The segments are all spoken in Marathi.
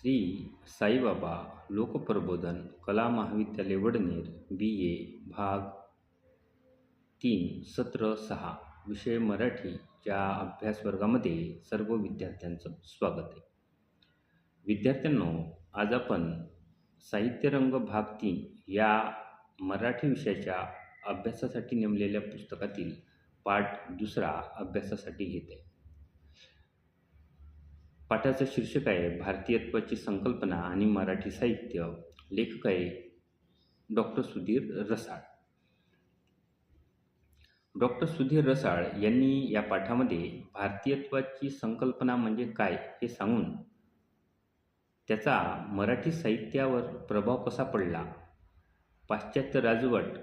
श्री साईबाबा लोकप्रबोधन कला महाविद्यालय वडनेर बी ए भाग 3 सत्र 6 विषय मराठीच्या अभ्यास वर्गामध्ये सर्व विद्यार्थ्यांचं स्वागत आहे. विद्यार्थ्यांनो, आज आपण साहित्यरंग भाग 3 या मराठी विषयाच्या अभ्यासासाठी नेमलेल्या पुस्तकातील पाठ 2 अभ्यासासाठी घेत आहे. पाठाचं शीर्षक आहे भारतीयत्वाची संकल्पना आणि मराठी साहित्य. लेखक आहे डॉक्टर सुधीर रसाळ. डॉक्टर सुधीर रसाळ यांनी या पाठामध्ये भारतीयत्वाची संकल्पना म्हणजे काय हे सांगून त्याचा मराठी साहित्यावर प्रभाव कसा पडला, पाश्चात्य राजवट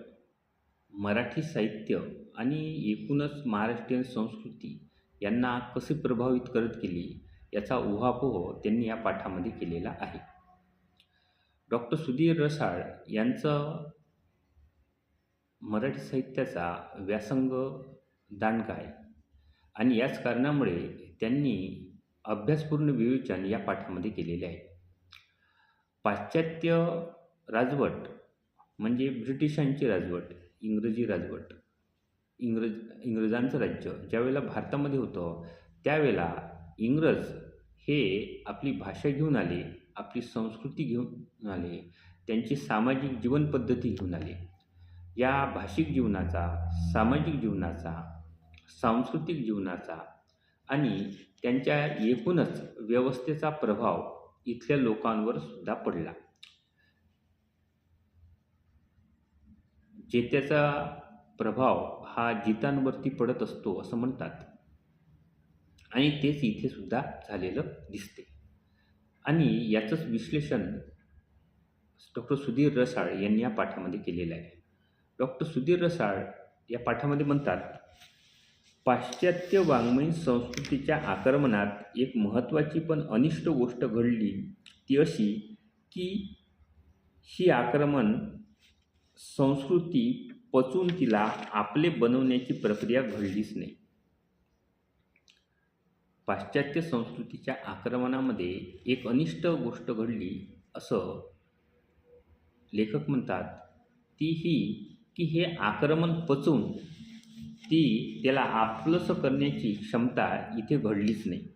मराठी साहित्य आणि एकूणच महाराष्ट्रीयन संस्कृती यांना कशी प्रभावित करत गेली याचा उहापोह त्यांनी या पाठामध्ये केलेला आहे. डॉक्टर सुधीर रसाळ यांचं मराठी साहित्याचा व्यासंग दांडगा आहे आणि याच कारणामुळे त्यांनी अभ्यासपूर्ण विवेचन या पाठामध्ये केलेले आहे. पाश्चात्य राजवट म्हणजे ब्रिटिशांची राजवट, इंग्रजी राजवट, इंग्रजांचं राज्य ज्यावेळेला भारतामध्ये होतं त्यावेळेला इंग्रज हे आपली भाषा घेऊन आले, आपली संस्कृती घेऊन आले, त्यांची सामाजिक जीवनपद्धती घेऊन आले. या भाषिक जीवनाचा, सामाजिक जीवनाचा, सांस्कृतिक जीवनाचा आणि त्यांच्या एकूणच व्यवस्थेचा प्रभाव इथल्या लोकांवर सुद्धा पडला. जेत्याचा प्रभाव हा जितांवरती पडत असतो असं म्हणतात आणि तेच इथे सुद्धा झालेलं दिसते. आणि याचंच विश्लेषण डॉक्टर सुधीर रसाळ यांनी या पाठामध्ये केलेलं आहे. डॉक्टर सुधीर रसाळ या पाठामध्ये म्हणतात, पाश्चात्य वाङ्मयीन संस्कृतीच्या आक्रमणात एक महत्त्वाची पण अनिष्ट गोष्ट घडली ती अशी की ही आक्रमण संस्कृती पचवून तिला आपले बनवण्याची प्रक्रिया घडलीच नाही. पाश्चात्य संस्कृतीच्या आक्रमणामध्ये एक अनिष्ट गोष्ट घडली असं लेखक म्हणतात. ती ही की हे आक्रमण पचवून त्याला आपलंसं करण्याची क्षमता इथे घडलीच नाही.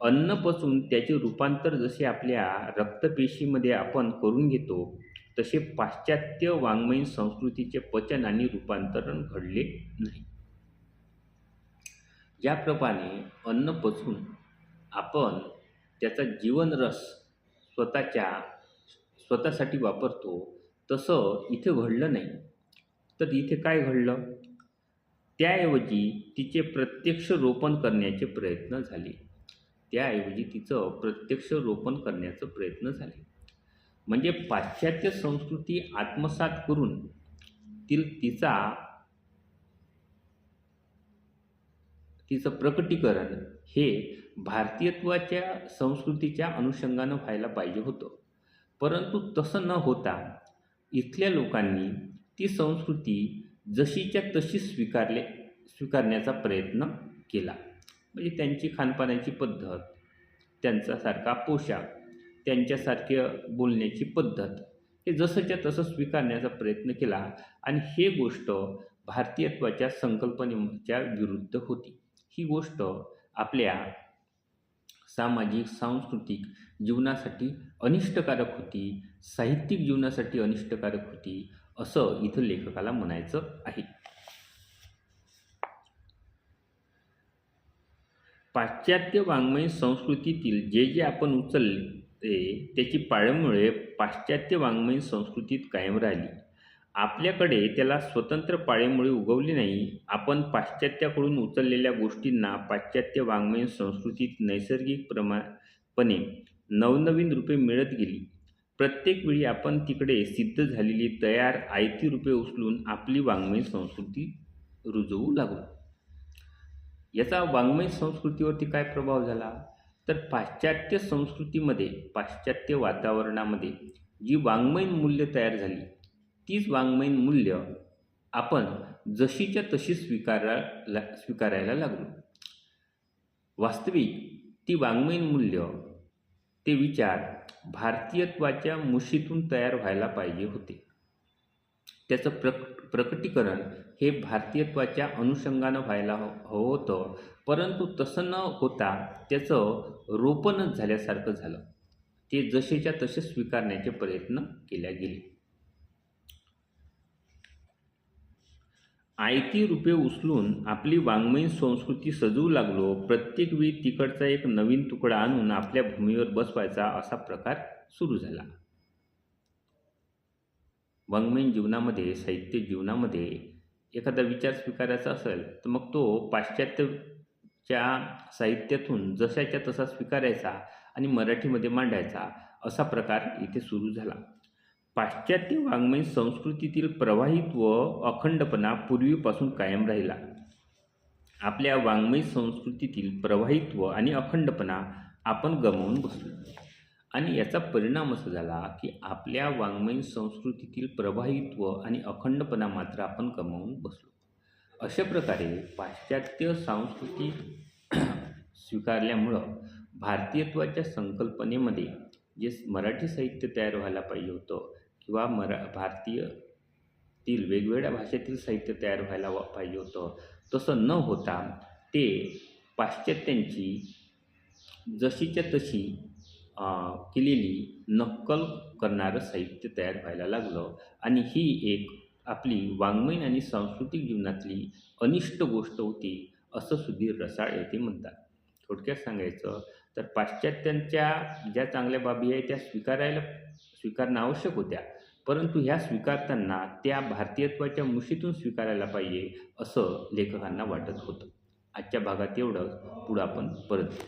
अन्न पचवून त्याचे रूपांतर जसे आपल्या रक्तपेशीमध्ये आपण करून घेतो तसे पाश्चात्य वाङ्मयीन संस्कृतीचे पचन आणि रूपांतरण घडले नाही. ज्याप्रमाणे अन्न पचवून आपण त्याचा जीवनरस स्वतःसाठी वापरतो तसं इथे घडलं नाही. तर इथे काय घडलं? त्याऐवजी तिचे प्रत्यक्ष रोपण करण्याचे प्रयत्न झाले. म्हणजे पाश्चात्य संस्कृती आत्मसात करून तिचं प्रकटीकरण हे भारतीयत्वाच्या संस्कृतीच्या अनुषंगानं व्हायला पाहिजे होतं. परंतु तसं न होता इथल्या लोकांनी ती संस्कृती जशीच्या तशी स्वीकारण्याचा प्रयत्न केला. म्हणजे त्यांची खानपानाची पद्धत, त्यांच्यासारखा पोशाख, त्यांच्यासारखे बोलण्याची पद्धत हे जसंच्या तसं स्वीकारण्याचा प्रयत्न केला आणि हे गोष्ट भारतीयत्वाच्या संकल्पनेच्या विरुद्ध होती. ही गोष्ट आपल्या सामाजिक सांस्कृतिक जीवनासाठी अनिष्टकारक होती, साहित्यिक जीवनासाठी अनिष्टकारक होती असं इथं लेखकाला म्हणायचं आहे. पाश्चात्य वाङ्मयीन संस्कृतीतील जे आपण उचलले त्याची पाळंमुळे पाश्चात्य वाङ्मयीन संस्कृतीत कायम राहिली. आपल्याकडे त्याला स्वतंत्र पाळेमुळे उगवली नाही. आपण पाश्चात्याकडून उचललेल्या गोष्टींना पाश्चात्य वाङ्मयीन संस्कृतीत नैसर्गिकपणे नवनवीन रूपे मिळत गेली. प्रत्येक वेळी आपण तिकडे सिद्ध झालेली तयार आयती रूपे उचलून आपली वाङ्मयीन संस्कृती रुजवू लागलो. याचा वाङ्मयीन संस्कृतीवरती काय प्रभाव झाला? तर पाश्चात्य संस्कृतीमध्ये, पाश्चात्य वातावरणामध्ये जी वाङ्मयीन मूल्य तयार झाली तीच वाङ्मयीन मूल्य आपण जशीच्या तशी स्वीकारायला लागलो. वास्तविक ती वाङ्मयीन मूल्य ते विचार भारतीयत्वाच्या मुशीतून तयार व्हायला पाहिजे होते. त्याचं प्रकटीकरण हे भारतीयत्वाच्या अनुषंगानं व्हायला हवं होतं, परंतु तसं न होता त्याचं रोपणच झाल्यासारखं झालं. ते जसेच्या तसे स्वीकारण्याचे प्रयत्न केल्या गेले. आयती रूपे उचलून आपली वाङ्मयीन संस्कृती सजवू लागलो. प्रत्येक वेळी तिकडचा एक नवीन तुकडा आणून आपल्या भूमीवर बसवायचा असा प्रकार सुरू झाला. वाङ्मयीन जीवनामध्ये, साहित्य जीवनामध्ये एखादा विचार स्वीकारायचा असेल तर मग तो पाश्चात्यच्या साहित्यातून जशाच्या तसा स्वीकारायचा आणि मराठीमध्ये मांडायचा असा प्रकार इथे सुरू झाला. पाश्चात्य वाङ्मयीन संस्कृतीतील प्रवाहित्व अखंडपणा पूर्वीपासून कायम राहिला. आपल्या वाङ्मयीन संस्कृतीतील प्रवाहित्व आणि अखंडपणा आपण गमावून बसलो आणि याचा परिणाम असा झाला की आपल्या वाङ्मयीन संस्कृतीतील प्रवाहित्व आणि अखंडपणा मात्र आपण गमावून बसलो. अशा प्रकारे पाश्चात्य संस्कृती स्वीकारल्यामुळं भारतीयत्वाच्या संकल्पनेमध्ये जे मराठी साहित्य तयार व्हायला पाहिजे होतं किंवा भारतीयातील वेगवेगळ्या भाषेतील साहित्य तयार व्हायला पाहिजे होतं, तसं न होता ते पाश्चात्यांची जशीच्या तशी केलेली नक्कल करणारं साहित्य तयार व्हायला लागलं आणि ही एक आपली वाङ्मयीन आणि सांस्कृतिक जीवनातली अनिष्ट गोष्ट होती असं सुधीर रसाळ येथे म्हणतात. थोडक्यात सांगायचं तर पाश्चात्यांच्या ज्या चांगल्या बाबी आहेत त्या स्वीकारणं आवश्यक होत्या, परंतु ह्या स्वीकारताना त्या भारतीयत्वाच्या मुशीतून स्वीकारायला पाहिजे असं लेखकांना वाटत होतं. आजच्या भागात एवढं, पुढं आपण परत